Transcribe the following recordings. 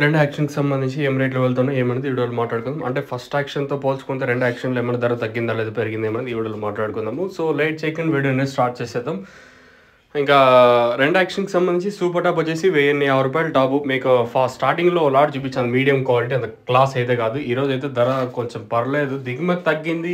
రెండు యాక్షన్కి సంబంధించి ఏం రేట్లు వెళ్తానో ఏమనేది ఈ వీడియోలో మాట్లాడుకుందాం. అంటే ఫస్ట్ యాక్షన్తో పోల్చుకుంటే రెండు యాక్షన్లు ఏమైనా ధర తగ్గిందా లేదా పెరిగిందా ఏమనేది ఈ వీడియోలో మాట్లాడుకుందాము. సో లేట్ చేయకుండా వీడియో అనేది స్టార్ట్ చేసేద్దాం. ఇంకా రెండు యాక్షన్కి సంబంధించి సూపర్ టాప్ వచ్చేసి 1050 రూపాయలు టాపు. మీకు స్టార్టింగ్లో లాట్ చూపించాను, మీడియం క్వాలిటీ, అంత క్లాస్ అయితే కాదు. ఈరోజు అయితే ధర కొంచెం పర్లేదు, దిగుమతి తగ్గింది.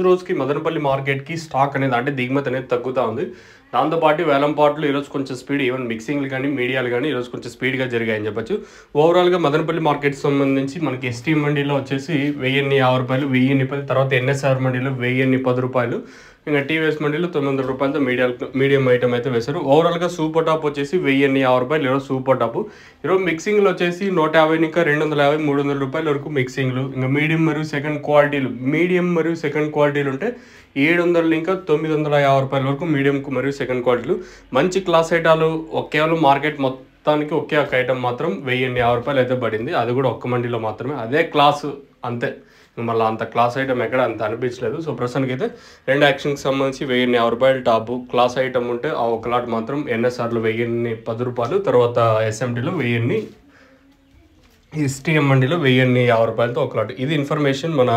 రోజుకి మదనపల్లి మార్కెట్కి స్టాక్ అనేది అంటే దిగుమతి అనేది తగ్గుతూ ఉంది. దాంతోపాటు వేలంపాట్లు ఈరోజు కొంచెం స్పీడ్, ఈవెన్ మిక్సింగ్లు కానీ మీడియాలు కానీ ఈరోజు కొంచెం స్పీడ్గా జరిగాయని చెప్పొచ్చు. ఓవరాల్గా మదనపల్లి మార్కెట్ సంబంధించి మనకి ఎస్టీ మండీలో వచ్చేసి 1050 రూపాయలు, 1010, తర్వాత ఎన్ఎస్ఆర్ మండీలో 1010 రూపాయలు, ఇంకా టీవీఎస్ మండీలో 900 రూపాయలతో మీడియం ఐటమ్ అయితే వేశారు. ఓవరాల్గా సూపర్ టాప్ వచ్చేసి 1050 రూపాయలు ఈరోజు సూపర్ టాప్. ఈరోజు మిక్సింగ్లు వచ్చేసి 150 ఇంకా 250, 300 రూపాయల వరకు మిక్సింగ్లు. ఇంకా మీడియం మరియు సెకండ్ క్వాలిటీలు ఉంటే 700 ఇంకా 950 రూపాయల వరకు మీడియం మరియు సెకండ్ క్వాలిటీలు. మంచి క్లాస్ ఐటాలు కేవలం మార్కెట్ మొత్తానికి ఒకే ఒక ఐటమ్ మాత్రం 1050 రూపాయలు అయితే పడింది. అది కూడా ఒక్క మండీలో మాత్రమే, అదే క్లాసు అంతే. మళ్ళీ అంత క్లాస్ ఐటమ్ ఎక్కడ అంత అనిపించలేదు. సో ప్రస్తుతానికి అయితే రెండు యాక్షన్కి సంబంధించి 1050 రూపాయలు టాపు. క్లాస్ ఐటమ్ ఉంటే ఆ ఒక లాట్ మాత్రం ఎన్ఎస్ఆర్లో 1010 రూపాయలు, తర్వాత ఎస్ఎంటీలో 1000, ఎస్టీఎం మండీలో 1050 రూపాయలతో ఒక లాట్. ఇది ఇన్ఫర్మేషన్ మన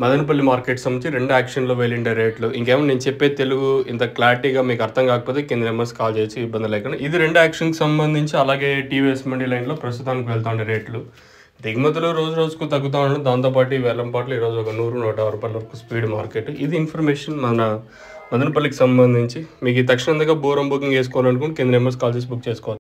మదనపల్లి మార్కెట్ సంబంధించి రెండు యాక్షన్లో వెళ్ళిండే రేట్లు. ఇంకేమో నేను చెప్పే తెలుగు ఇంత క్లారిటీగా మీకు అర్థం కాకపోతే కింద నెంబర్స్ కాల్ చేయొచ్చు, ఇబ్బంది లేకుండా. ఇది రెండు యాక్షన్కి సంబంధించి. అలాగే టీవీఎస్ మండీ లైన్లో ప్రస్తుతానికి వెళ్తుండే రేట్లు. దిగుమతులు రోజుకు తగ్గుతూ ఉండడం, దాంతోపాటు వేలంపాట్లు ఈరోజు ఒక 100-150 రూపాయల వరకు స్పీడ్ మార్కెట్. ఇది ఇన్ఫర్మేషన్ మన మదనపల్లికి సంబంధించి. మీకు ఈ తక్షణంగా బోరం బుకింగ్ చేసుకోవాలనుకుంటే కింద నెంబర్స్ కాల్ చేసి బుక్ చేసుకోవచ్చు.